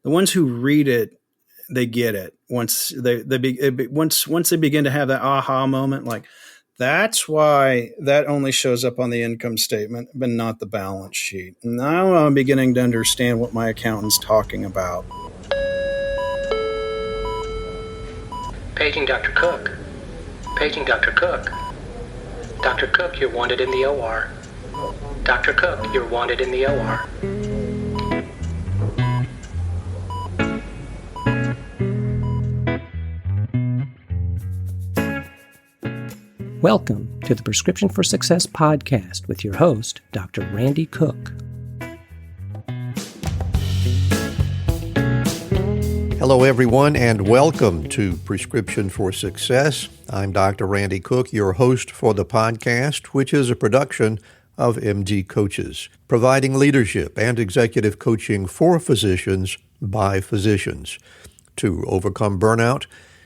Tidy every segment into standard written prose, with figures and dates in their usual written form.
The ones who read it, they get it once once they begin to have that aha moment, like that's why that only shows up on the income statement, but not the balance sheet. Now I'm beginning to understand what my accountant's talking about. Paging Dr. Cook. Paging Dr. Cook. Dr. Cook, you're wanted in the OR. Dr. Cook, you're wanted in the OR. Welcome to the Prescription for Success podcast with your host, Dr. Randy Cook. Hello, everyone, and welcome to Prescription for Success. I'm Dr. Randy Cook, your host for the podcast, which is a production of MD Coaches, providing leadership and executive coaching for physicians by physicians to overcome burnout,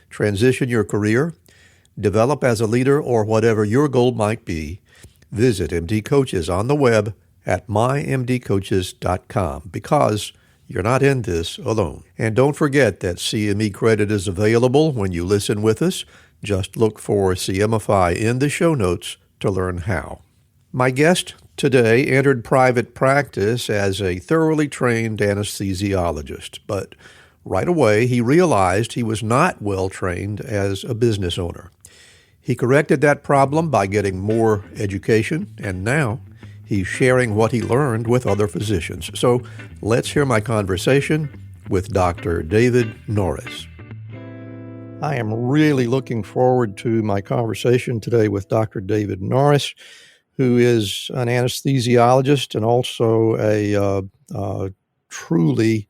transition your career, develop as a leader, or whatever your goal might be. Visit MD Coaches on the web at mymdcoaches.com because you're not in this alone. And don't forget that CME credit is available when you listen with us. Just look for CMify in the show notes to learn how. My guest today entered private practice as a thoroughly trained anesthesiologist, but right away he realized he was not well trained as a business owner. He corrected that problem by getting more education, and now he's sharing what he learned with other physicians. So let's hear my conversation with Dr. David Norris. I am really looking forward to my conversation today with Dr. David Norris, who is an anesthesiologist and also a truly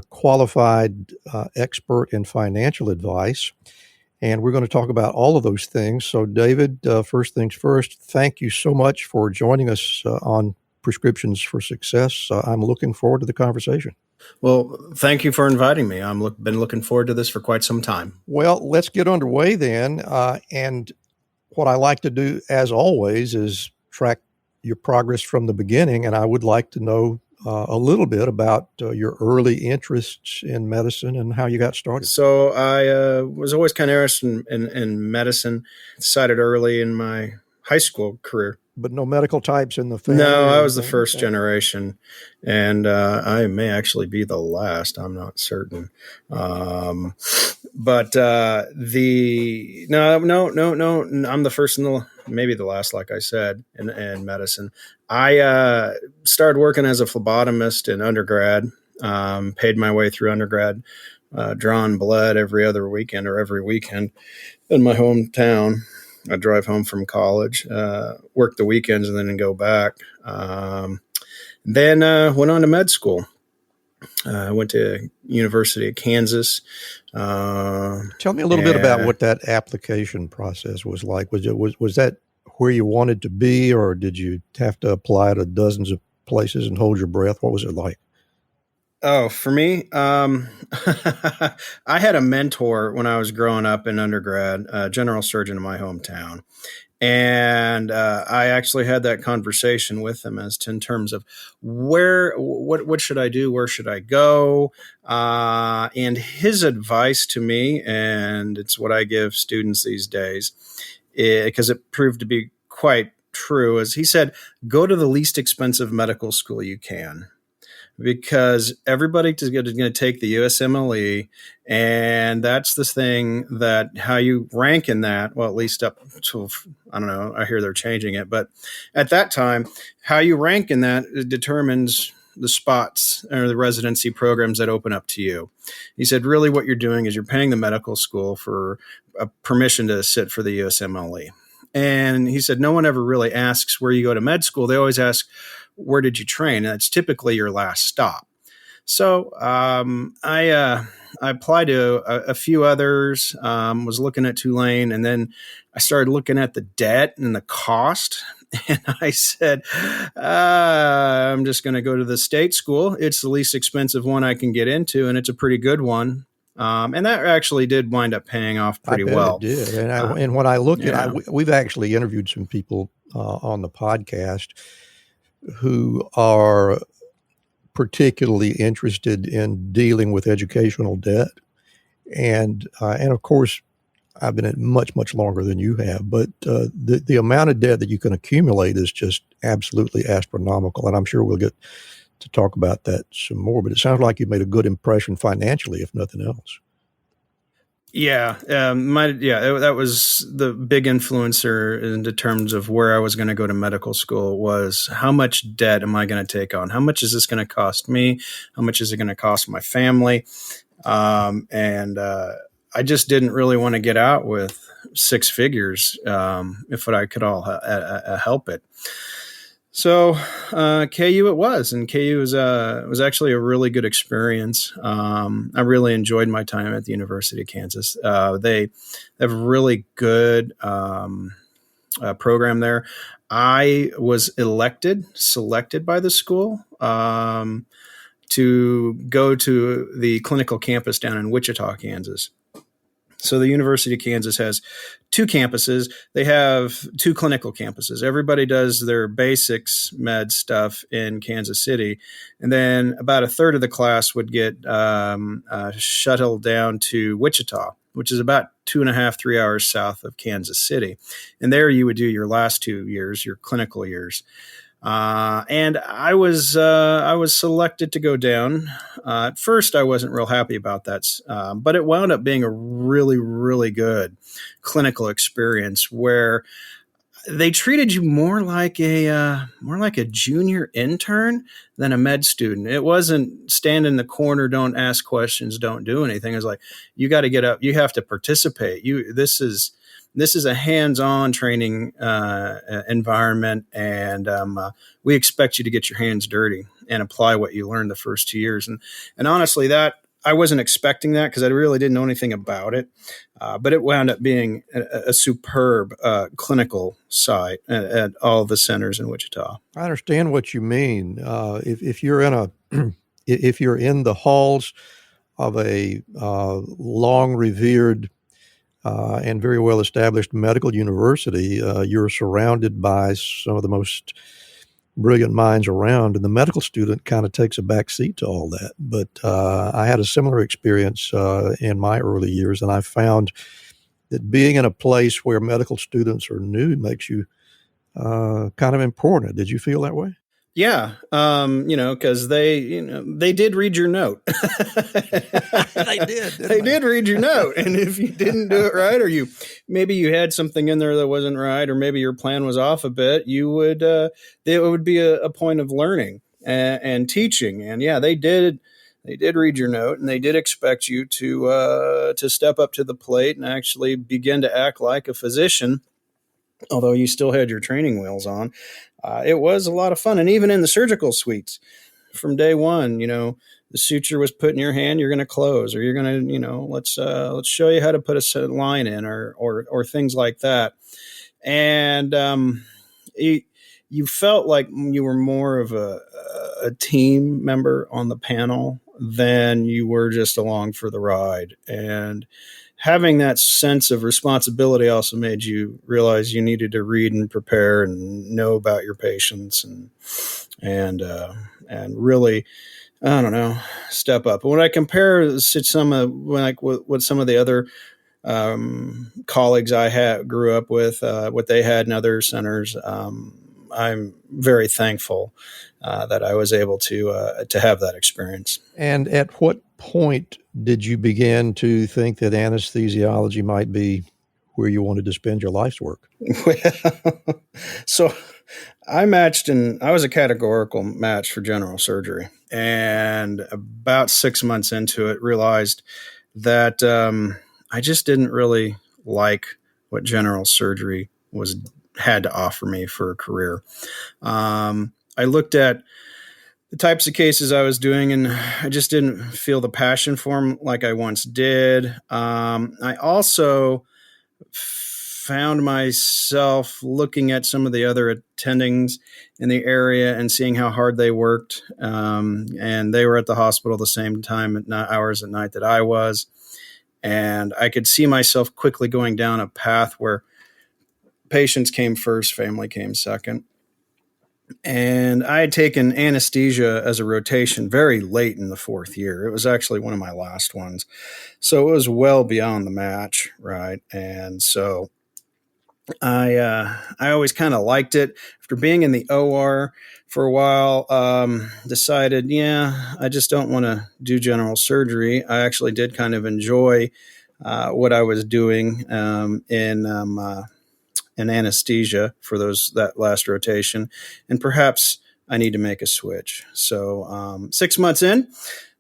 qualified expert in financial advice. And we're going to talk about all of those things. So, David, first things first, thank you so much for joining us on Prescriptions for Success. I'm looking forward to the conversation. Well, thank you for inviting me. I've been looking forward to this for quite some time. Well, let's get underway then. And what I like to do, as always, is track your progress from the beginning. And I would like to know a little bit about your early interests in medicine and how you got started. So I was always kind of interested in medicine. Decided early in my high school career. But no medical types in the family? No, I was the first generation, and I may actually be the last. I'm not certain. I'm the first and maybe the last, like I said, in medicine. I started working as a phlebotomist in undergrad, paid my way through undergrad, drawing blood every other weekend or every weekend in my hometown. I'd drive home from college, work the weekends, and then go back. Then went on to med school. I went to University of Kansas. Tell me a little bit about what that application process was like. Was that where you wanted to be, or did you have to apply to dozens of places and hold your breath? What was it like? Oh, for me, I had a mentor when I was growing up in undergrad, a general surgeon in my hometown. And I actually had that conversation with him in terms of what should I do? Where should I go? And his advice to me, and it's what I give students these days, because it proved to be quite true, is he said, go to the least expensive medical school you can. Because everybody is going to take the USMLE, and that's the thing that how you rank in that, well, at least up to, I don't know, I hear they're changing it, but at that time, how you rank in that determines the spots or the residency programs that open up to you. He said, really what you're doing is you're paying the medical school for a permission to sit for the USMLE. And he said, no one ever really asks where you go to med school. They always ask, where did you train? And that's typically your last stop. So I applied to a few others, was looking at Tulane, and then I started looking at the debt and the cost. And I said, I'm just going to go to the state school. It's the least expensive one I can get into, and it's a pretty good one. And that actually did wind up paying off pretty well. It did. And when I look at it, we've actually interviewed some people on the podcast who are particularly interested in dealing with educational debt. And of course, I've been at much longer than you have, but the amount of debt that you can accumulate is just absolutely astronomical. And I'm sure we'll get to talk about that some more, but it sounds like you made a good impression financially, if nothing else. Yeah, that was the big influencer in the terms of where I was going to go to medical school was how much debt am I going to take on? How much is this going to cost me? How much is it going to cost my family? I just didn't really want to get out with six figures if I could all help it. So KU it was, and KU was actually a really good experience. I really enjoyed my time at the University of Kansas. They have a really good program there. I was selected by the school to go to the clinical campus down in Wichita, Kansas. So the University of Kansas has two campuses. They have two clinical campuses. Everybody does their basics med stuff in Kansas City. And then about a third of the class would get shuttled down to Wichita, which is about 2.5, 3 hours south of Kansas City. And there you would do your last 2 years, your clinical years. And I was selected to go down. At first, I wasn't real happy about that, but it wound up being a really, really good clinical experience where they treated you more like a junior intern than a med student. It wasn't stand in the corner, don't ask questions, don't do anything. It was like, you got to get up, you have to participate. This is a hands-on training environment, and we expect you to get your hands dirty and apply what you learned the first 2 years. And honestly, that I wasn't expecting that because I really didn't know anything about it. But it wound up being a superb clinical site at all the centers in Wichita. I understand what you mean. If you're if you're in the halls of a long revered and very well established medical university, you're surrounded by some of the most brilliant minds around, and the medical student kind of takes a back seat to all that. But I had a similar experience in my early years, and I found that being in a place where medical students are new makes you kind of important. Did you feel that way? Yeah, because they did read your note. They did. They did read your note, and if you didn't do it right, or maybe you had something in there that wasn't right, or maybe your plan was off a bit, it would be a point of learning and teaching. And yeah, they did read your note, and they did expect you to step up to the plate and actually begin to act like a physician, although you still had your training wheels on. It was a lot of fun. And even in the surgical suites from day one, the suture was put in your hand, you're going to close, or you're going to, let's show you how to put a line in or things like that. And you felt like you were more of a team member on the panel than you were just along for the ride. And having that sense of responsibility also made you realize you needed to read and prepare and know about your patients and really, I don't know, step up. But when I compare to some of what some of the other colleagues I grew up with, what they had in other centers, I'm very thankful that I was able to have that experience. And at what point did you begin to think that anesthesiology might be where you wanted to spend your life's work? Well, so I was a categorical match for general surgery, and about 6 months into it, realized that I just didn't really like what general surgery had to offer me for a career. I looked at the types of cases I was doing, and I just didn't feel the passion for them like I once did. I also found myself looking at some of the other attendings in the area and seeing how hard they worked. And they were at the hospital the same time hours at night that I was. And I could see myself quickly going down a path where patients came first, family came second. And I had taken anesthesia as a rotation very late in the fourth year. It was actually one of my last ones. So it was well beyond the match, right? And so I always kind of liked it. After being in the OR for a while, decided, I just don't want to do general surgery. I actually did kind of enjoy what I was doing in anesthesia for that last rotation, and perhaps I need to make a switch. So 6 months in,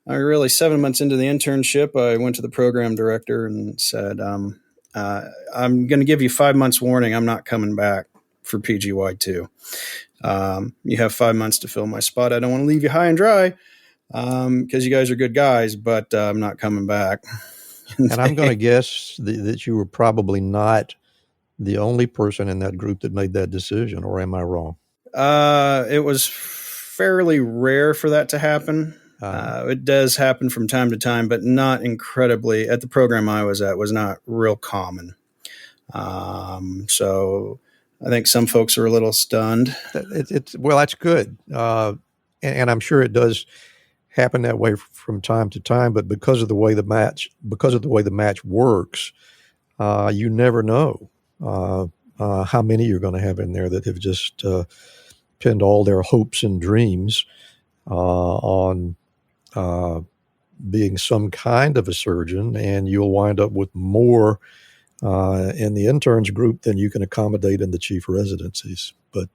really 7 months into the internship, I went to the program director and said, I'm going to give you 5 months warning. I'm not coming back for PGY2. You have 5 months to fill my spot. I don't want to leave you high and dry because you guys are good guys, but I'm not coming back. And I'm going to guess that you were probably not the only person in that group that made that decision, or am I wrong? It was fairly rare for that to happen. It does happen from time to time, but not incredibly. At the program I was at, was not real common. So I think some folks are a little stunned. Well, that's good, and I'm sure it does happen that way from time to time. But because of the way the match works, you never know how many you're going to have in there that have just pinned all their hopes and dreams on being some kind of a surgeon, and you'll wind up with more in the interns group than you can accommodate in the chief residencies. But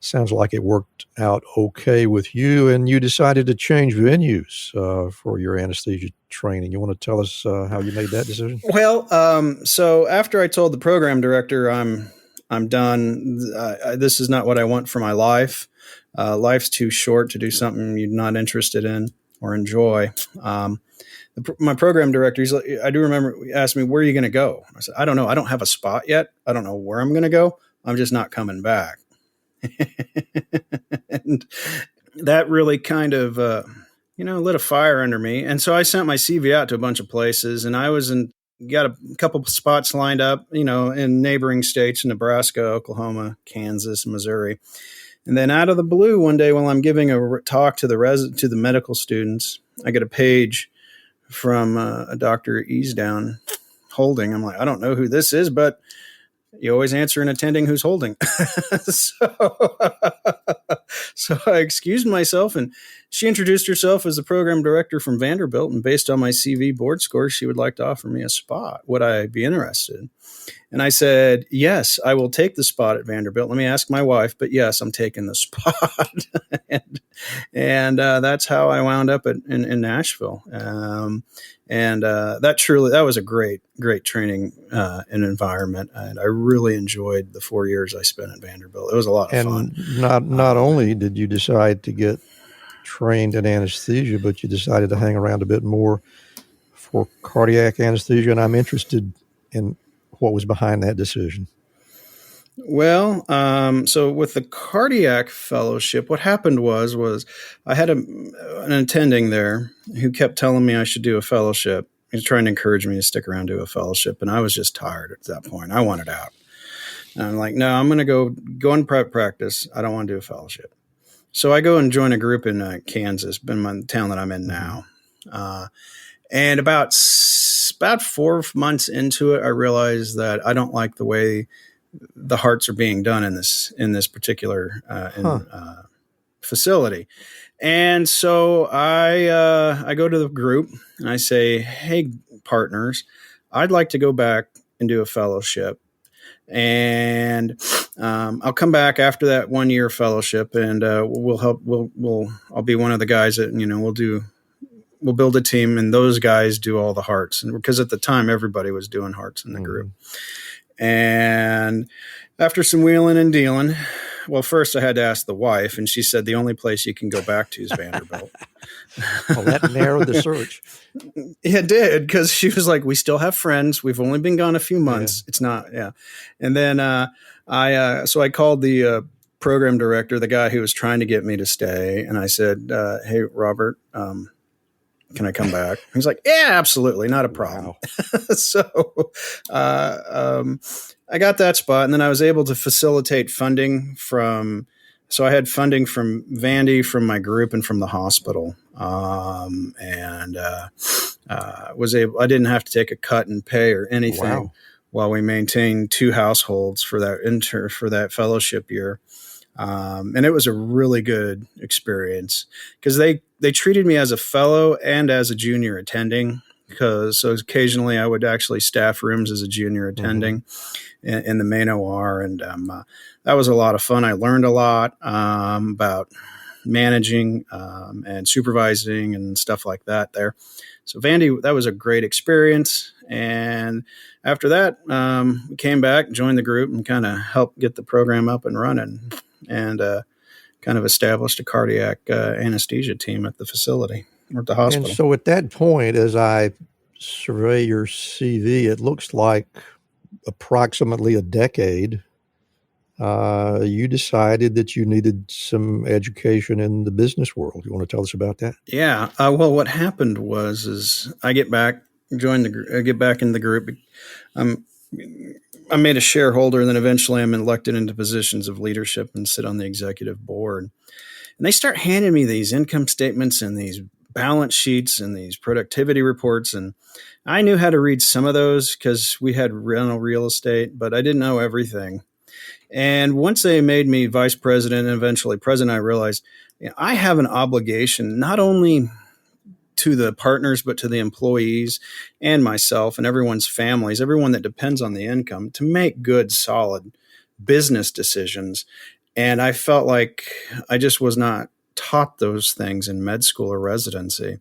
sounds like it worked out okay with you, and you decided to change venues for your anesthesia training. You want to tell us how you made that decision? Well, so after I told the program director I'm done, this is not what I want for my life. Life's too short to do something you're not interested in or enjoy. My program director, I do remember, he asked me, where are you going to go? I said, I don't know. I don't have a spot yet. I don't know where I'm going to go. I'm just not coming back. And that really kind of, lit a fire under me. And so I sent my CV out to a bunch of places, and got a couple of spots lined up, in neighboring states, Nebraska, Oklahoma, Kansas, Missouri. And then out of the blue, one day while I'm giving a talk to the medical students, I get a page from a Dr. Easdown holding. I'm like, I don't know who this is, but you always answer an attending who's holding. So I excused myself, and she introduced herself as the program director from Vanderbilt. And based on my CV board score, she would like to offer me a spot. Would I be interested? And I said, yes, I will take the spot at Vanderbilt. Let me ask my wife, but yes, I'm taking the spot. and that's how I wound up in Nashville. That was a great training and environment. And I really enjoyed the 4 years I spent at Vanderbilt. It was a lot of fun. And not only did you decide to get trained in anesthesia, but you decided to hang around a bit more for cardiac anesthesia. And I'm interested in what was behind that decision. Well, so with the cardiac fellowship, what happened was I had an attending there who kept telling me I should do a fellowship. He was trying to encourage me to stick around and do a fellowship, and I was just tired at that point. I wanted out. And I'm like, no, I'm going to go in private practice. I don't want to do a fellowship. So I go and join a group in Kansas, in my town that I'm in now. And about 4 months into it, I realized that I don't like the way the hearts are being done in this particular facility. And so I go to the group and I say, hey, partners, I'd like to go back and do a fellowship. And I'll come back after that 1 year fellowship, and I'll be one of the guys that, we'll build a team, and those guys do all the hearts. And because at the time, everybody was doing hearts in the group. And after some wheeling and dealing, well, first I had to ask the wife, and she said the only place you can go back to is Vanderbilt. Well, that narrowed the search. It did, because she was like, we still have friends. We've only been gone a few months. Yeah. It's not, yeah. And then so I called the program director, the guy who was trying to get me to stay, and I said, hey, Robert, can I come back? He's like, yeah, absolutely. Not a problem. Wow. So I got that spot, and then I was able to facilitate funding from So I had funding from Vandy, from my group, and from the hospital, and was able. I didn't have to take a cut in pay or anything. Wow. While we maintained 2 households for that fellowship year. And it was a really good experience because they treated me as a fellow and as a junior attending, so occasionally I would actually staff rooms as a junior attending in the main OR. And that was a lot of fun. I learned a lot about managing and supervising and stuff like that there. So Vandy, that was a great experience. And after that, we came back, joined the group, and kind of helped get the program up and running, and kind of established a cardiac anesthesia team at the facility or at the hospital. And so at that point, as I survey your CV, it looks like approximately a decade, you decided that you needed some education in the business world. You want to tell us about that? Yeah. Well, what happened is I get back in the group. I made a shareholder, and then eventually I'm elected into positions of leadership and sit on the executive board. And they start handing me these income statements and these balance sheets and these productivity reports. And I knew how to read some of those because we had rental real estate, but I didn't know everything. And once they made me vice president and eventually president, I realized I have an obligation not only to the partners, but to the employees and myself and everyone's families, everyone that depends on the income, to make good, solid business decisions. And I felt like I just was not taught those things in med school or residency.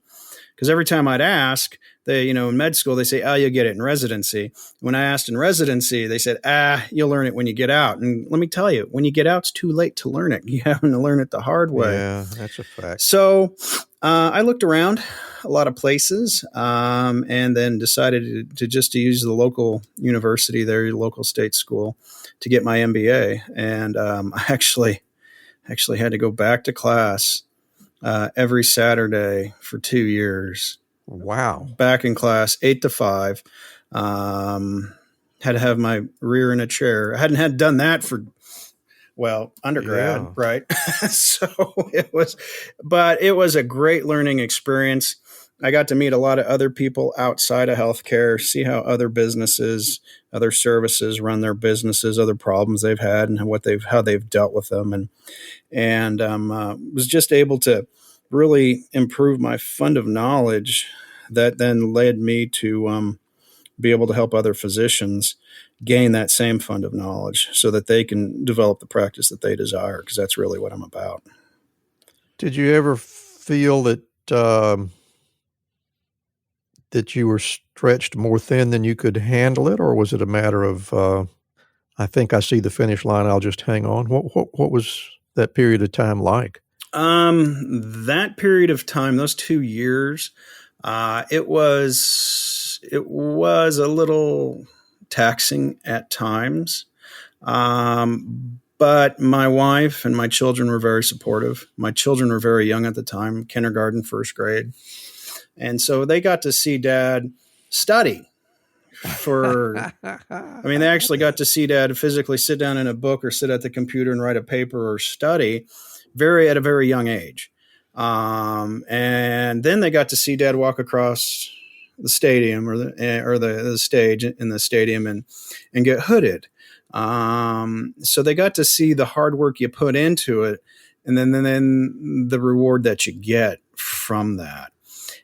Because every time I'd ask, in med school, they say, you'll get it in residency. When I asked in residency, they said, you'll learn it when you get out. And let me tell you, when you get out, it's too late to learn it. You have to learn it the hard way. Yeah, that's a fact. So I looked around a lot of places and then decided to use the local university there, local state school, to get my MBA. And I actually had to go back to class every Saturday for 2 years. Wow. Back in class, 8 to 5. Had to have my rear in a chair. I hadn't done that for, undergrad, Yeah. right? So it was a great learning experience. I got to meet a lot of other people outside of healthcare, see how other businesses, other services run their businesses, other problems they've had, and how they've dealt with them, and was just able to really improve my fund of knowledge that then led me to be able to help other physicians gain that same fund of knowledge so that they can develop the practice that they desire, because that's really what I'm about. Did you ever feel that that you were stretched more thin than you could handle it, or was it a matter of, I think I see the finish line, I'll just hang on? What was that period of time like? That period of time, those 2 years, it was a little taxing at times. But my wife and my children were very supportive. My children were very young at the time, kindergarten, first grade. And so they got to see Dad study they actually got to see Dad physically sit down in a book or sit at the computer and write a paper or study at a very young age. And then they got to see Dad walk across the stadium or the stage in the stadium and get hooded. So they got to see the hard work you put into it, and then the reward that you get from that.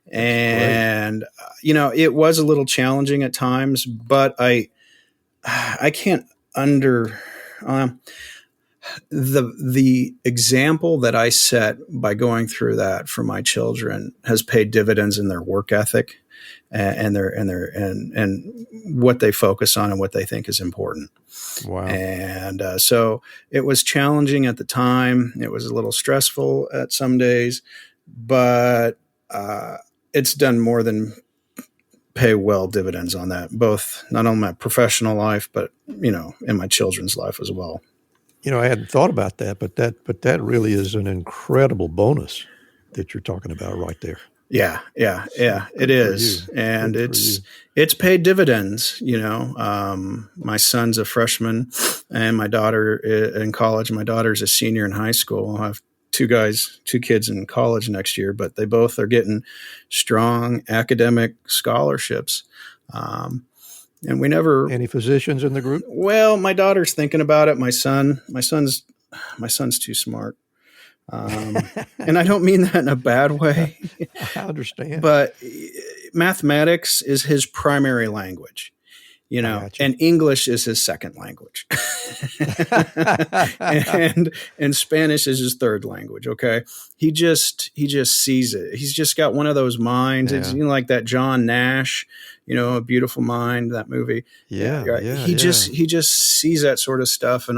And, it was a little challenging at times, but I can't the example that I set by going through that for my children has paid dividends in their work ethic and what they focus on and what they think is important. Wow. And so it was challenging at the time. It was a little stressful at some days, but it's done more than pay well dividends on that, both not only my professional life, but, in my children's life as well. I hadn't thought about that, but that really is an incredible bonus that you're talking about right there. Yeah. It Good for is, you. and Good for you. it's paid dividends. My son's a freshman, and my daughter in college. My daughter's a senior in high school. I'll have two kids in college next year, but they both are getting strong academic scholarships. And we never. Any physicians in the group? Well, my daughter's thinking about it. My son's too smart. And I don't mean that in a bad way. I understand. But mathematics is his primary language, Gotcha. and English is his second language. and Spanish is his third language. Okay. He just sees it. He's just got one of those minds. Yeah. It's like that John Nash, A Beautiful Mind, that movie. Yeah. He just sees that sort of stuff.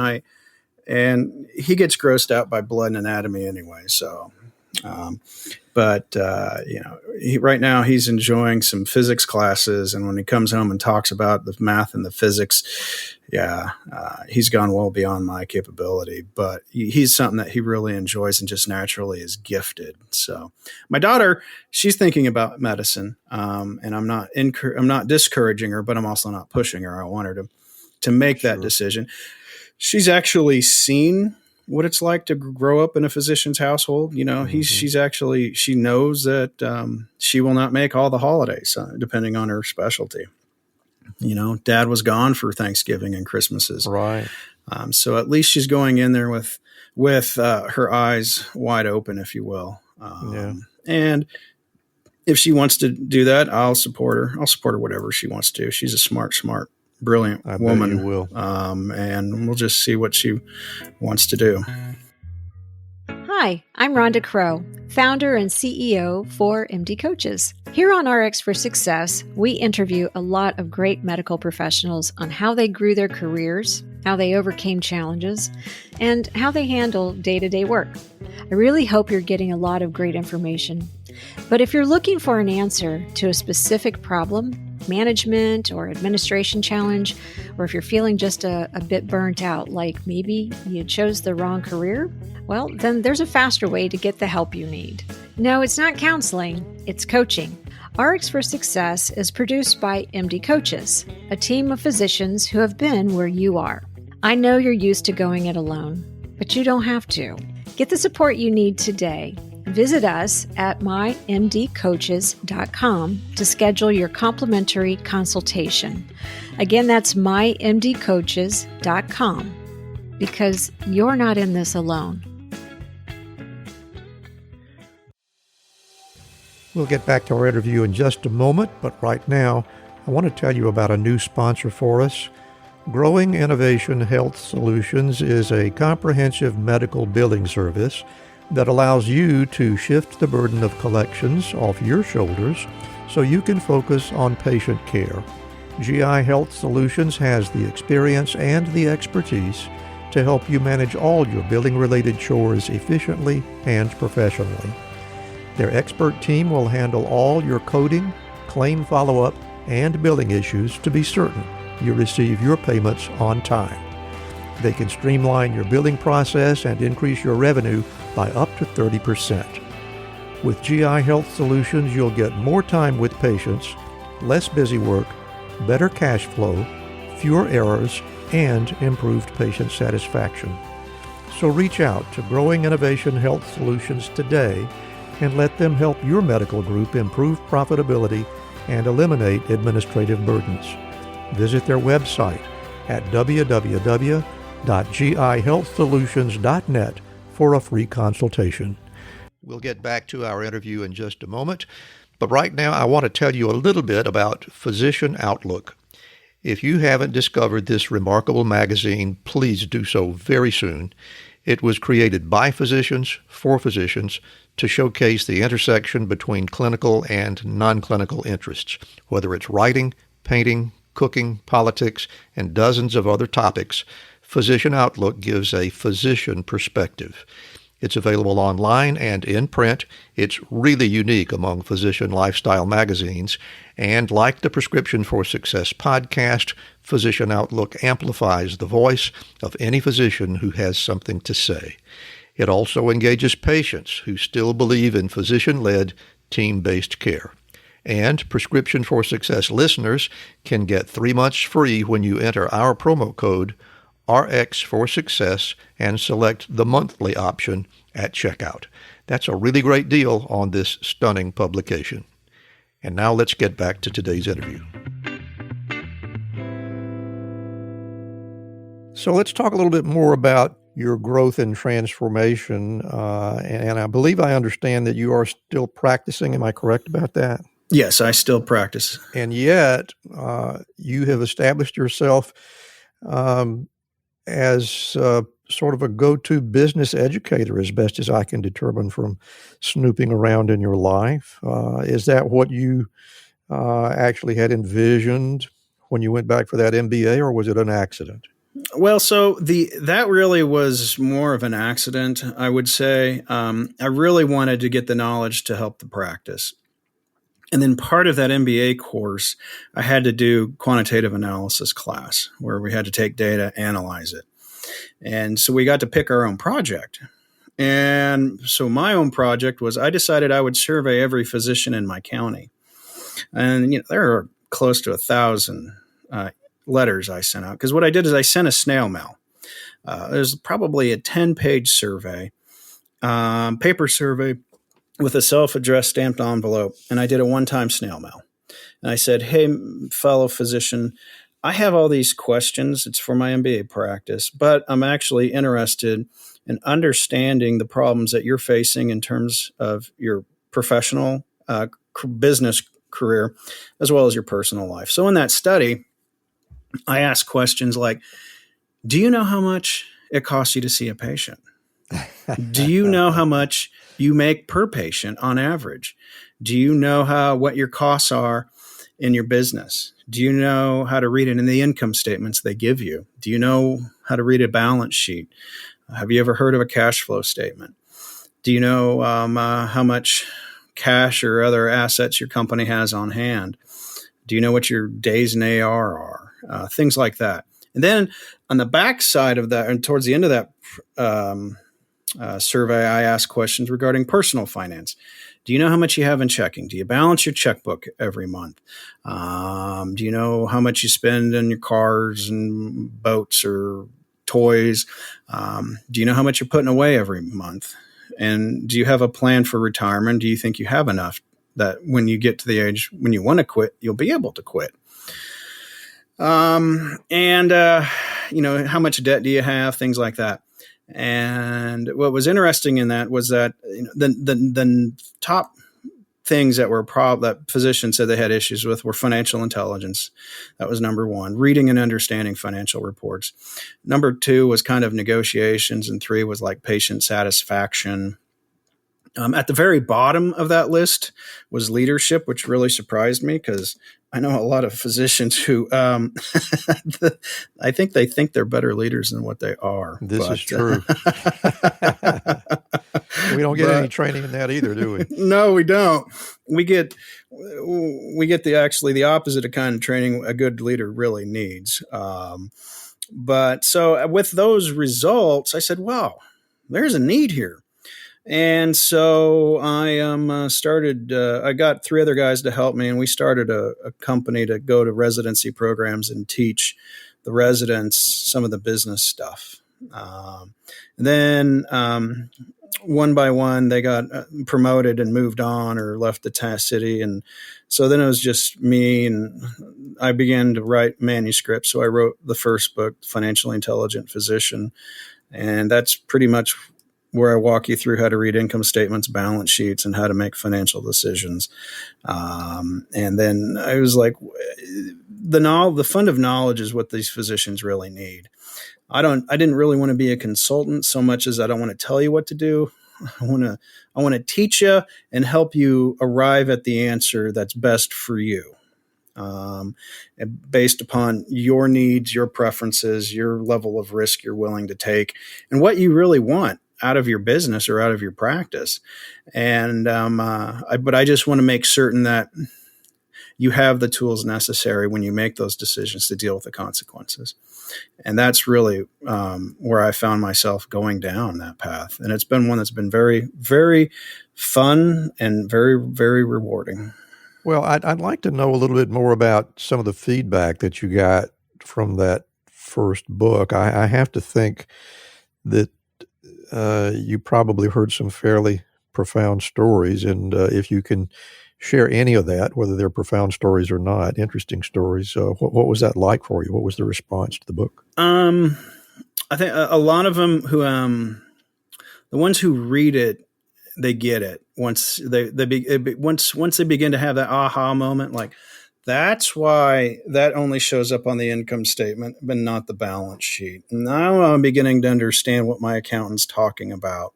And he gets grossed out by blood and anatomy anyway. So, right now he's enjoying some physics classes. And when he comes home and talks about the math and the physics, he's gone well beyond my capability. But he's something that he really enjoys and just naturally is gifted. So my daughter, she's thinking about medicine, and I'm not discouraging her, but I'm also not pushing her. I want her to make that decision. She's actually seen what it's like to grow up in a physician's household. She knows that she will not make all the holidays, depending on her specialty. Dad was gone for Thanksgiving and Christmases. Right. So at least she's going in there with her eyes wide open, if you will. And if she wants to do that, I'll support her. I'll support her whatever she wants to do. She's a smart, brilliant woman. Bet you will. And we'll just see what she wants to do. Hi, I'm Rhonda Crow, founder and CEO for MD Coaches. Here on RX for Success, we interview a lot of great medical professionals on how they grew their careers, how they overcame challenges, and how they handle day-to-day work. I really hope you're getting a lot of great information. But if you're looking for an answer to a specific problem, management or administration challenge, or if you're feeling just a bit burnt out, like maybe you chose the wrong career, well, then there's a faster way to get the help you need. No, it's not counseling, it's coaching. RX for Success is produced by MD Coaches, a team of physicians who have been where you are. I know you're used to going it alone, but you don't have to. Get the support you need today. Visit us at mymdcoaches.com to schedule your complimentary consultation. Again, that's mymdcoaches.com, because you're not in this alone. We'll get back to our interview in just a moment, but right now, I want to tell you about a new sponsor for us. Growing Innovation Health Solutions is a comprehensive medical billing service that allows you to shift the burden of collections off your shoulders so you can focus on patient care. GI Health Solutions has the experience and the expertise to help you manage all your billing-related chores efficiently and professionally. Their expert team will handle all your coding, claim follow-up, and billing issues to be certain you receive your payments on time. They can streamline your billing process and increase your revenue by up to 30%. With GI Health Solutions, you'll get more time with patients, less busy work, better cash flow, fewer errors, and improved patient satisfaction. So reach out to Growing Innovation Health Solutions today and let them help your medical group improve profitability and eliminate administrative burdens. Visit their website at www.gihealthsolutions.net for a free consultation. We'll get back to our interview in just a moment, but right now I want to tell you a little bit about Physician Outlook. If you haven't discovered this remarkable magazine, please do so very soon. It was created by physicians, for physicians, to showcase the intersection between clinical and non-clinical interests, whether it's writing, painting, cooking, politics, and dozens of other topics. Physician Outlook gives a physician perspective. It's available online and in print. It's really unique among physician lifestyle magazines. And like the Prescription for Success podcast, Physician Outlook amplifies the voice of any physician who has something to say. It also engages patients who still believe in physician-led, team-based care. And Prescription for Success listeners can get 3 months free when you enter our promo code RX for Success and select the monthly option at checkout. That's a really great deal on this stunning publication. And now let's get back to today's interview. So let's talk a little bit more about your growth and transformation. And I believe I understand that you are still practicing. Am I correct about that? Yes, I still practice. And yet you have established yourself as sort of a go-to business educator, as best as I can determine from snooping around in your life. Is that what you actually had envisioned when you went back for that MBA, or was it an accident? Well, so that really was more of an accident, I would say. I really wanted to get the knowledge to help the practice. And then part of that MBA course, I had to do quantitative analysis class where we had to take data, analyze it. And so we got to pick our own project. And so my own project was I decided I would survey every physician in my county. And there are close to 1,000 letters I sent out. Because what I did is I sent a snail mail. There's probably a 10-page survey, paper survey, with a self-addressed stamped envelope, and I did a one-time snail mail. And I said, hey, fellow physician, I have all these questions. It's for my MBA practice, but I'm actually interested in understanding the problems that you're facing in terms of your professional business career, as well as your personal life. So in that study, I asked questions like, do you know how much it costs you to see a patient? Do you know how much you make per patient on average? Do you know what your costs are in your business? Do you know how to read it in the income statements they give you? Do you know how to read a balance sheet? Have you ever heard of a cash flow statement? Do you know how much cash or other assets your company has on hand? Do you know what your days in AR are? Things like that. And then on the back side of that, and towards the end of that survey, I asked questions regarding personal finance. Do you know how much you have in checking? Do you balance your checkbook every month? Do you know how much you spend on your cars and boats or toys? Do you know how much you're putting away every month? And do you have a plan for retirement? Do you think you have enough that when you get to the age when you want to quit, you'll be able to quit? How much debt do you have? Things like that. And what was interesting in that was that the top things that were that physicians said they had issues with were financial intelligence. That was number one. Reading and understanding financial reports. Number two was kind of negotiations, and three was like patient satisfaction. At the very bottom of that list was leadership, which really surprised me because I know a lot of physicians who I think they think they're better leaders than what they are. This is true. We don't get any training in that either, do we? No, we don't. We get the opposite of kind of training a good leader really needs. But so with those results, I said, wow, there's a need here. And so I started, I got three other guys to help me, and we started a company to go to residency programs and teach the residents some of the business stuff. And then one by one, they got promoted and moved on or left the city. And so then it was just me, and I began to write manuscripts. So I wrote the first book, Financially Intelligent Physician. And that's pretty much where I walk you through how to read income statements, balance sheets, and how to make financial decisions. And then I was like, the fund of knowledge is what these physicians really need. I didn't really want to be a consultant so much as I don't want to tell you what to do. I want to teach you and help you arrive at the answer that's best for you. Based upon your needs, your preferences, your level of risk you're willing to take, and what you really want out of your business or out of your practice. And but I just want to make certain that you have the tools necessary when you make those decisions to deal with the consequences. And that's really where I found myself going down that path. And it's been one that's been very, very fun and very, very rewarding. Well, I'd like to know a little bit more about some of the feedback that you got from that first book. I have to think that you probably heard some fairly profound stories. And if you can share any of that, whether they're profound stories or not, interesting stories, what was that like for you? What was the response to the book? I think a lot of them who, the ones who read it, they get it once once they begin to have that aha moment, like that's why that only shows up on the income statement, but not the balance sheet. Now I'm beginning to understand what my accountant's talking about.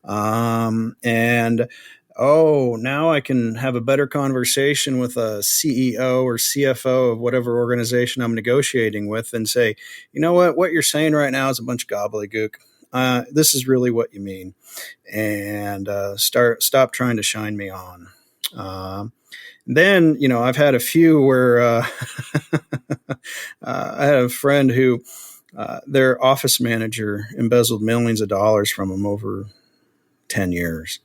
And now I can have a better conversation with a CEO or CFO of whatever organization I'm negotiating with and say, you know what you're saying right now is a bunch of gobbledygook. This is really what you mean. And stop trying to shine me on. Then, I've had a few where I had a friend who their office manager embezzled millions of dollars from him over 10 years.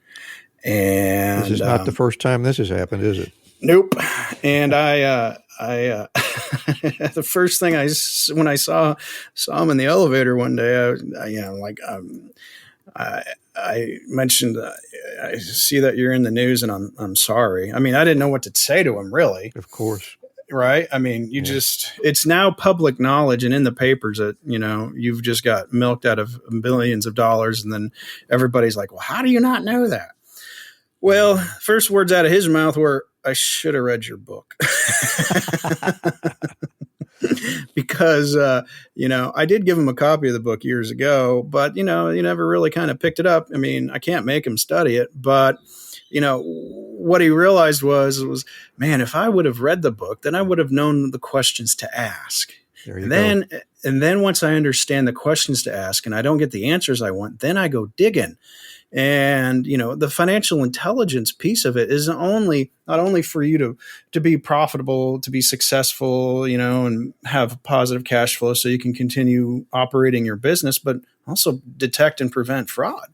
And this is not the first time this has happened, is it? Nope. And I the first thing when I saw him in the elevator one day, I mentioned, I see that you're in the news and I'm sorry. I mean, I didn't know what to say to him, really. Of course. Right. I mean, it's now public knowledge and in the papers that, you've just got milked out of billions of dollars. And then everybody's like, well, how do you not know that? Well, first words out of his mouth were, I should have read your book. Because, I did give him a copy of the book years ago, but, he never really kind of picked it up. I mean, I can't make him study it, but, what he realized was, man, if I would have read the book, then I would have known the questions to ask. And then once I understand the questions to ask and I don't get the answers I want, then I go digging. And, the financial intelligence piece of it is not only for you to be profitable, to be successful, and have positive cash flow so you can continue operating your business, but also detect and prevent fraud.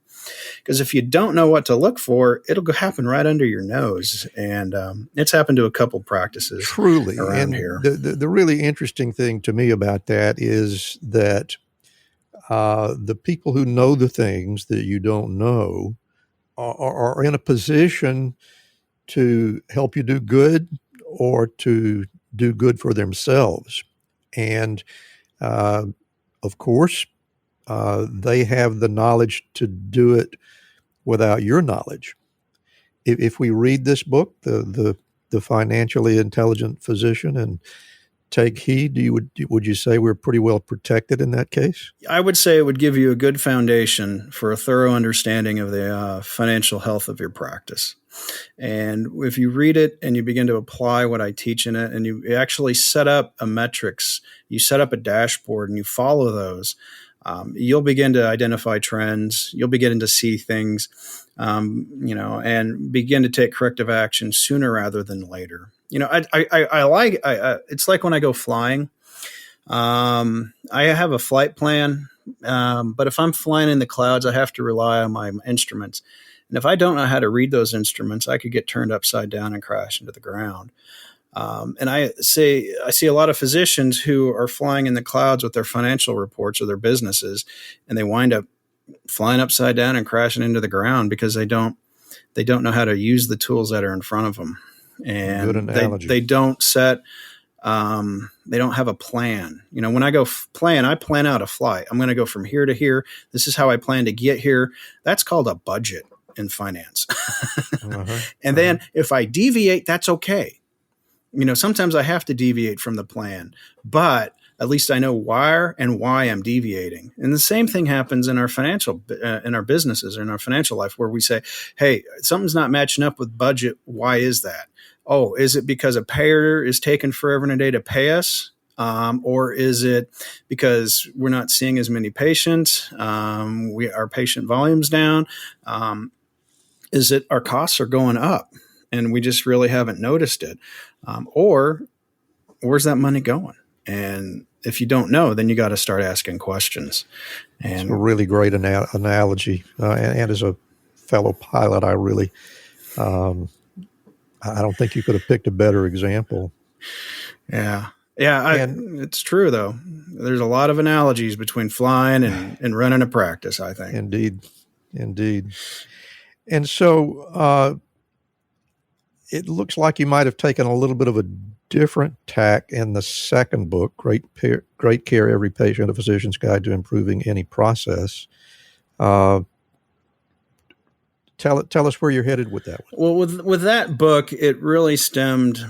Because if you don't know what to look for, it'll happen right under your nose. And it's happened to a couple practices truly around here. The really interesting thing to me about that is that the people who know the things that you don't know are in a position to help you do good or to do good for themselves. And of course, they have the knowledge to do it without your knowledge. If we read this book, the Financially Intelligent Physician, and take heed, would you say we're pretty well protected in that case? I would say it would give you a good foundation for a thorough understanding of the financial health of your practice. And if you read it and you begin to apply what I teach in it, and you actually set up a metrics, you set up a dashboard and you follow those, you'll begin to identify trends. You'll begin to see things, and begin to take corrective action sooner rather than later. It's like when I go flying, I have a flight plan, but if I'm flying in the clouds, I have to rely on my instruments. And if I don't know how to read those instruments, I could get turned upside down and crash into the ground. And I see a lot of physicians who are flying in the clouds with their financial reports or their businesses, and they wind up flying upside down and crashing into the ground because they don't know how to use the tools that are in front of them. And they don't they don't have a plan. When I go I plan out a flight. I'm going to go from here to here. This is how I plan to get here. That's called a budget in finance. And then if I deviate, that's okay. Sometimes I have to deviate from the plan, but at least I know why I'm deviating. And the same thing happens in our in our businesses or in our financial life, where we say, hey, something's not matching up with budget. Why is that? Oh, is it because a payer is taking forever and a day to pay us? Or is it because we're not seeing as many patients? Our patient volume's down. Is it our costs are going up and we just really haven't noticed it? Or where's that money going? And if you don't know, then you got to start asking questions. It's And a really great analogy. And as a fellow pilot, I really, I don't think you could have picked a better example. yeah, it's true though. There's a lot of analogies between flying and running a practice, I think. Indeed. And so it looks like you might have taken a little bit of a different tack in the second book, Great Care, Every Patient, A Physician's Guide to Improving Any Process. Tell us where you're headed with that one. Well, with that book, it really stemmed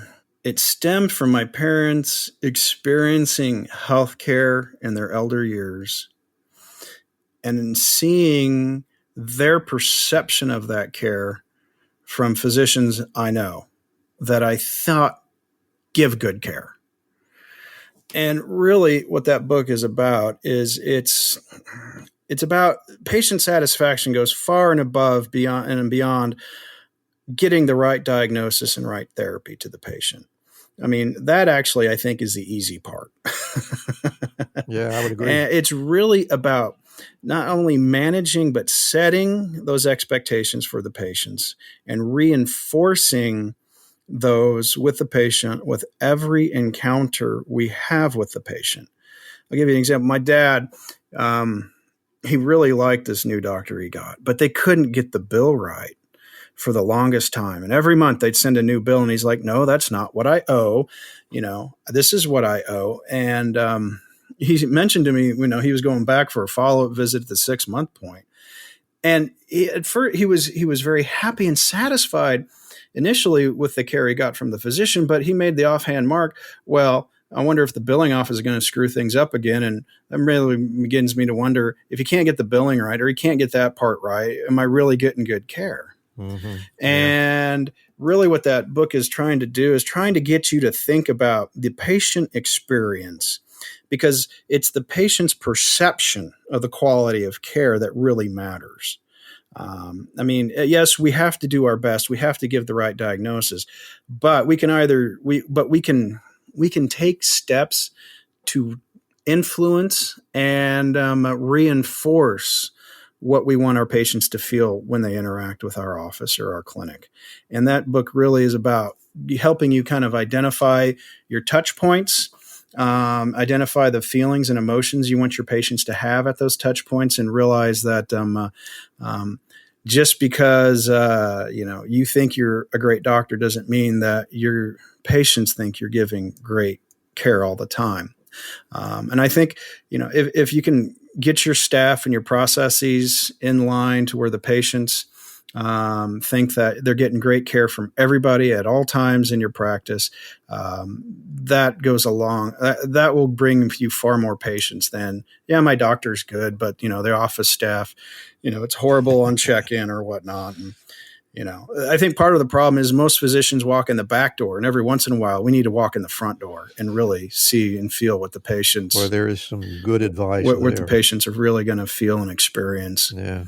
from my parents experiencing healthcare in their elder years and in seeing their perception of that care from physicians I know that I thought give good care. And really what that book is about is it's about patient satisfaction goes far and above beyond getting the right diagnosis and right therapy to the patient. I mean, that actually, I think, is the easy part. Yeah, I would agree. And it's really about not only managing, but setting those expectations for the patients and reinforcing those with the patient with every encounter we have with the patient. I'll give you an example. My dad, he really liked this new doctor he got, but they couldn't get the bill right for the longest time. And every month they'd send a new bill and he's like, no, that's not what I owe. This is what I owe. And he mentioned to me, he was going back for a follow-up visit at the 6-month point. And at first he was very happy and satisfied initially with the care he got from the physician, but he made the offhand mark, well, I wonder if the billing office is going to screw things up again. And that really begins me to wonder, if you can't get the billing right or you can't get that part right, am I really getting good care? Mm-hmm. And really what that book is trying to do is trying to get you to think about the patient experience, because it's the patient's perception of the quality of care that really matters. Yes, we have to do our best. We have to give the right diagnosis, but we can take steps to influence and reinforce what we want our patients to feel when they interact with our office or our clinic. And that book really is about helping you kind of identify your touch points, identify the feelings and emotions you want your patients to have at those touch points, and realize that just because you think you're a great doctor doesn't mean that your patients think you're giving great care all the time. And I think, if you can get your staff and your processes in line to where the patients think that they're getting great care from everybody at all times in your practice, that goes along. That will bring you far more patients than, my doctor's good, but, their office staff, it's horrible on check-in or whatnot. And, I think part of the problem is most physicians walk in the back door, and every once in a while we need to walk in the front door and really see and feel what the patients. Well, there is some good advice. What the patients are really going to feel and experience. Yeah.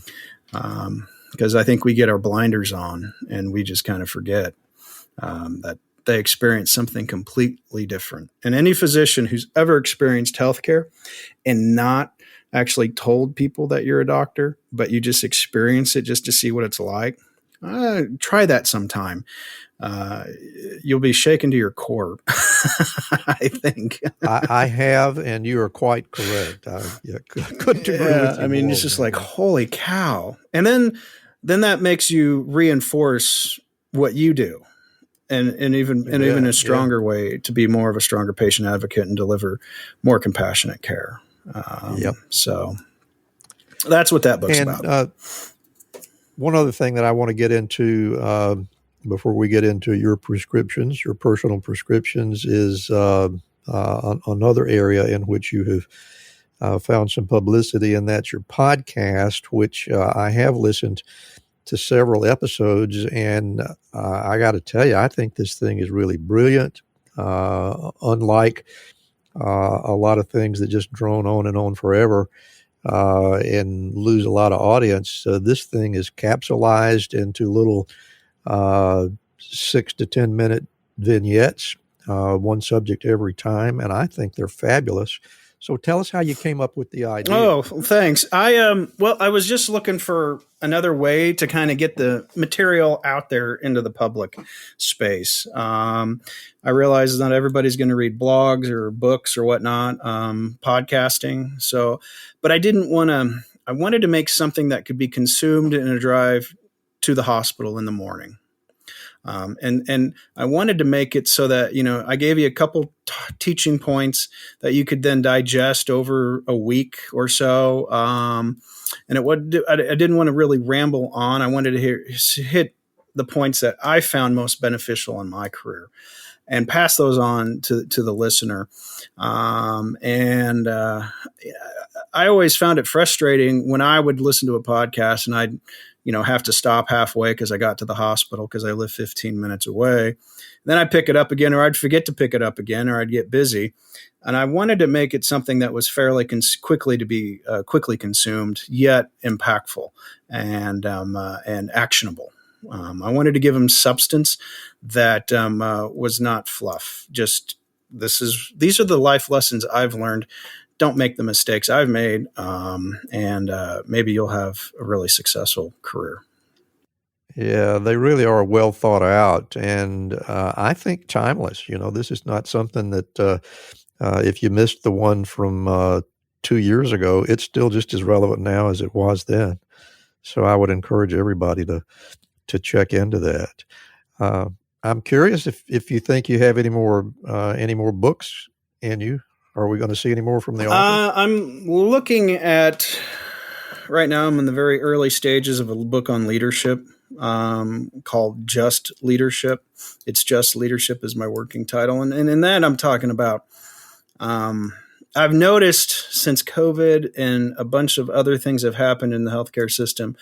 Because I think we get our blinders on and we just kind of forget that they experience something completely different. And any physician who's ever experienced healthcare and not actually told people that you're a doctor, but you just experience it just to see what it's like, try that sometime. You'll be shaken to your core, I think. I have, and you are quite correct. Couldn't agree with you. I mean, it's just like, holy cow. And then that makes you reinforce what you do, and even a stronger way to be more of a stronger patient advocate and deliver more compassionate care. So that's what that book's about. One other thing that I want to get into before we get into your prescriptions, your personal prescriptions, is another area in which you have found some publicity, and that's your podcast, which I have listened to several episodes, and I got to tell you, I think this thing is really brilliant. Unlike a lot of things that just drone on and on forever and lose a lot of audience, this thing is capsulized into little 6 to 10 minute vignettes, one subject every time, and I think they're fabulous. So tell us how you came up with the idea. Oh, thanks. I was just looking for another way to kind of get the material out there into the public space. I realize not everybody's going to read blogs or books or whatnot, podcasting. So, but I wanted to make something that could be consumed in a drive to the hospital in the morning. And I wanted to make it so that, I gave you a couple teaching points that you could then digest over a week or so. And I didn't want to really ramble on. I wanted to hit the points that I found most beneficial in my career and pass those on to the listener. I always found it frustrating when I would listen to a podcast and I'd have to stop halfway because I got to the hospital because I live 15 minutes away. Then I'd pick it up again, or I'd forget to pick it up again, or I'd get busy. And I wanted to make it something that was fairly quickly consumed, yet impactful and actionable. I wanted to give them substance that was not fluff. Just these are the life lessons I've learned. Don't make the mistakes I've made, and maybe you'll have a really successful career. Yeah, they really are well thought out, and I think timeless. This is not something that if you missed the one from 2 years ago, it's still just as relevant now as it was then. So I would encourage everybody to check into that. I'm curious if you think you have any more books in you. Are we going to see any more from the author? I'm looking at, right now I'm in the very early stages of a book on leadership called Just Leadership. It's Just Leadership is my working title. And in that I'm talking about, I've noticed since COVID and a bunch of other things have happened in the healthcare system,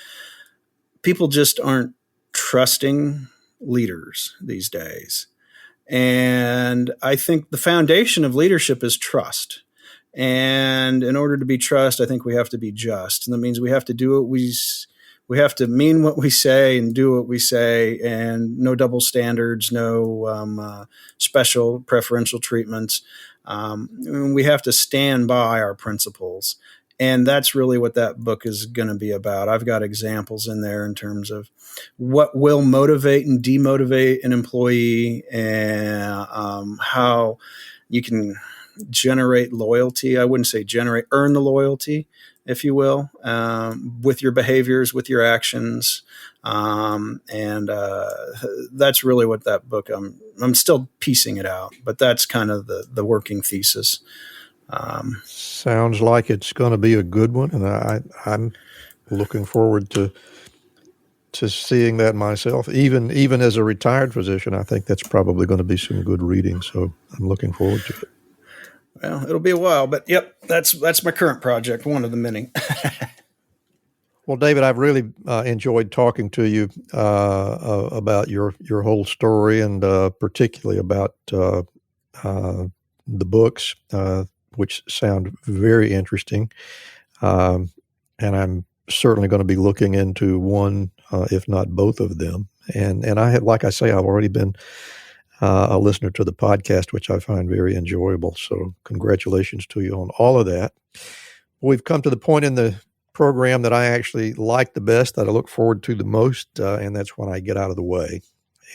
people just aren't trusting leaders these days. And I think the foundation of leadership is trust. And in order to be trust, I think we have to be just. And that means we have to do we have to mean what we say and do what we say, and no double standards, no special preferential treatments. We have to stand by our principles. And that's really what that book is going to be about. I've got examples in there in terms of what will motivate and demotivate an employee, and how you can generate loyalty. I wouldn't say earn the loyalty, if you will, with your behaviors, with your actions. That's really what that book, I'm still piecing it out, but that's kind of the working thesis. Sounds like it's going to be a good one, and I'm looking forward to seeing that myself. Even as a retired physician, I think that's probably going to be some good reading. So I'm looking forward to it. Well, it'll be a while, but yep, that's my current project, one of the many. Well, David, I've really enjoyed talking to you about your whole story, and particularly about the books, which sound very interesting. And I'm certainly going to be looking into one, if not both of them. And I have, like I say, I've already been a listener to the podcast, which I find very enjoyable. So congratulations to you on all of that. We've come to the point in the program that I actually like the best, that I look forward to the most, and that's when I get out of the way.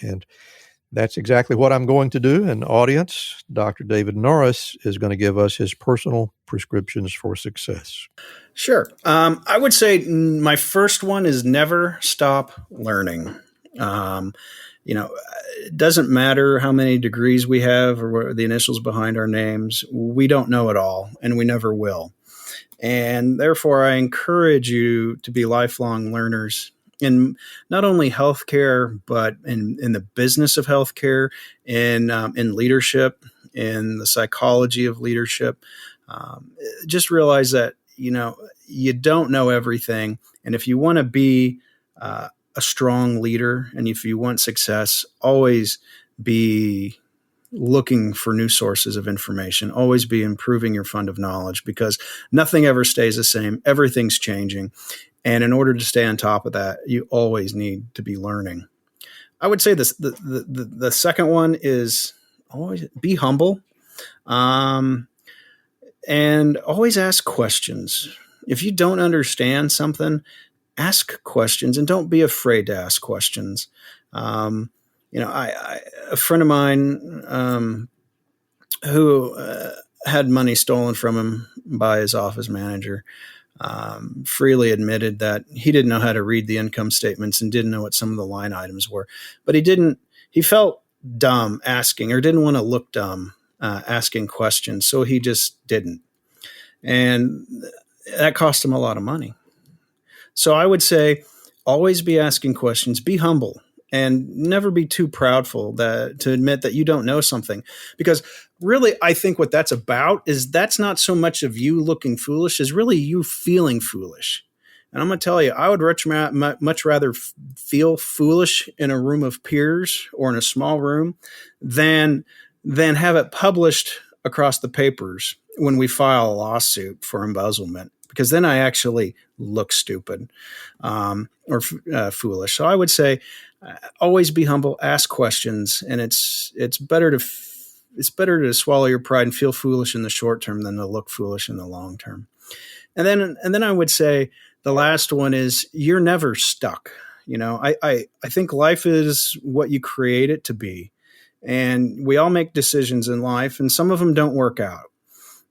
And that's exactly what I'm going to do. And audience, Dr. David Norris is going to give us his personal prescriptions for success. Sure. I would say my first one is never stop learning. It doesn't matter how many degrees we have or what the initials behind our names. We don't know it all, and we never will. And therefore, I encourage you to be lifelong learners in not only healthcare, but in the business of healthcare, in leadership, in the psychology of leadership. Just realize that, you don't know everything. And if you want to be a strong leader, and if you want success, always be looking for new sources of information, always be improving your fund of knowledge, because nothing ever stays the same. Everything's changing. And in order to stay on top of that, you always need to be learning. I would say this, the second one is always be humble, and always ask questions. If you don't understand something, ask questions and don't be afraid to ask questions. A friend of mine who had money stolen from him by his office manager freely admitted that he didn't know how to read the income statements and didn't know what some of the line items were. But he felt dumb asking, or didn't want to look dumb asking questions. So he just didn't. And that cost him a lot of money. So I would say always be asking questions, be humble, and never be too proudful to admit that you don't know something. Because really, I think what that's about is that's not so much of you looking foolish as really you feeling foolish. And I'm going to tell you, I would much rather feel foolish in a room of peers or in a small room than have it published across the papers when we file a lawsuit for embezzlement, because then I actually look stupid or foolish. So I would say always be humble, ask questions, and it's better to swallow your pride and feel foolish in the short term than to look foolish in the long term. And then I would say the last one is you're never stuck. I think life is what you create it to be, and we all make decisions in life, and some of them don't work out.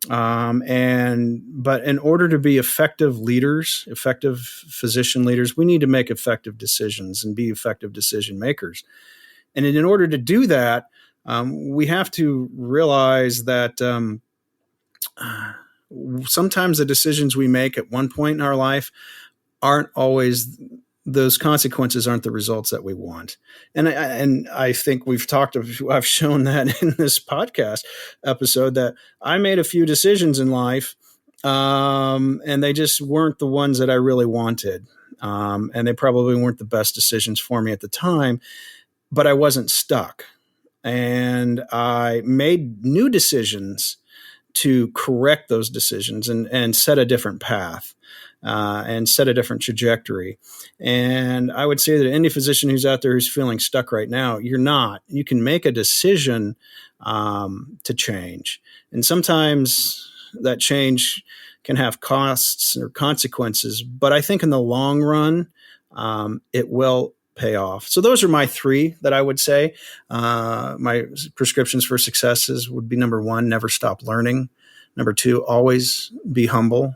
But in order to be effective leaders, effective physician leaders, we need to make effective decisions and be effective decision makers. And in order to do that, we have to realize that sometimes the decisions we make at one point in our life those consequences aren't the results that we want. And I think I've shown that in this podcast episode that I made a few decisions in life, and they just weren't the ones that I really wanted. And they probably weren't the best decisions for me at the time, but I wasn't stuck. And I made new decisions to correct those decisions and set a different path. And set a different trajectory. And I would say that any physician who's out there who's feeling stuck right now, you're not. You can make a decision to change. And sometimes that change can have costs or consequences. But I think in the long run, it will pay off. So those are my three that I would say. My prescriptions for successes would be: number one, never stop learning. Number two, always be humble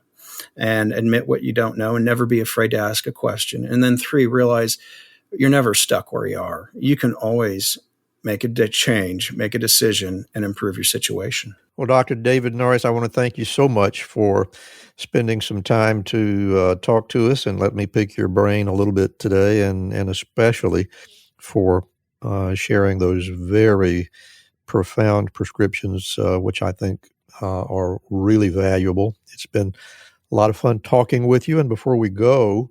and admit what you don't know and never be afraid to ask a question. And then three, realize you're never stuck where you are. You can always make a change, make a decision, and improve your situation. Well, Dr. David Norris, I want to thank you so much for spending some time to talk to us and let me pick your brain a little bit today, and especially for sharing those very profound prescriptions, which I think are really valuable. It's been a lot of fun talking with you. And before we go,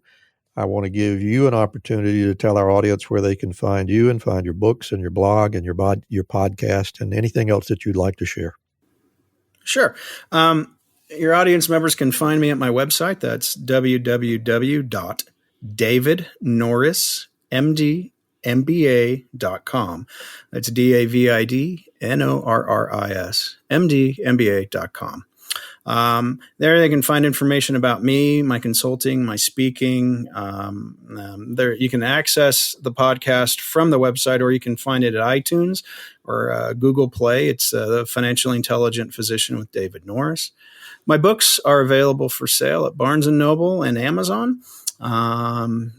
I want to give you an opportunity to tell our audience where they can find you and find your books and your blog and your podcast and anything else that you'd like to share. Sure. Your audience members can find me at my website. That's www.davidnorrismdmba.com. That's DAVIDNORRIS, MDMBA.com. There they can find information about me, my consulting, my speaking. There you can access the podcast from the website, or you can find it at iTunes or Google Play. It's The Financially Intelligent Physician with David Norris. My books are available for sale at Barnes & Noble and Amazon.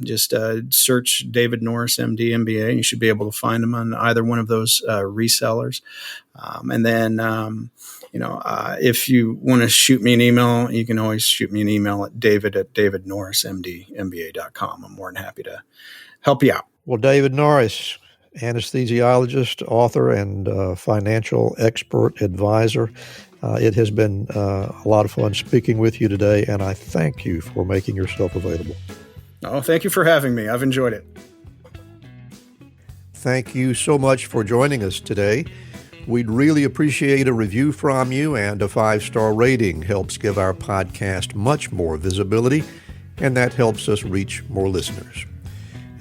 Just search David Norris, MD, MBA, and you should be able to find them on either one of those resellers. And then, if you want to shoot me an email, you can always shoot me an email at david@davidnorrismdmba.com. I'm more than happy to help you out. Well, David Norris, anesthesiologist, author, and financial expert advisor. It has been a lot of fun speaking with you today, and I thank you for making yourself available. Oh, thank you for having me. I've enjoyed it. Thank you so much for joining us today. We'd really appreciate a review from you, and a 5-star rating helps give our podcast much more visibility, and that helps us reach more listeners.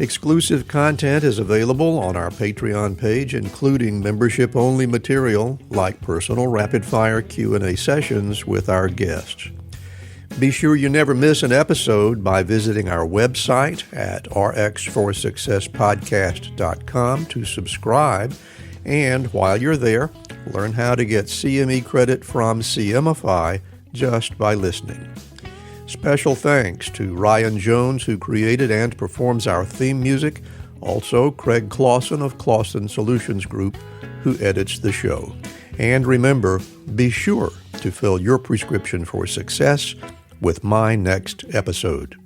Exclusive content is available on our Patreon page, including membership-only material like personal rapid-fire Q&A sessions with our guests. Be sure you never miss an episode by visiting our website at rxforsuccesspodcast.com to subscribe. And while you're there, learn how to get CME credit from CMify just by listening. Special thanks to Ryan Jones, who created and performs our theme music. Also, Craig Clausen of Clausen Solutions Group, who edits the show. And remember, be sure to fill your prescription for success with my next episode.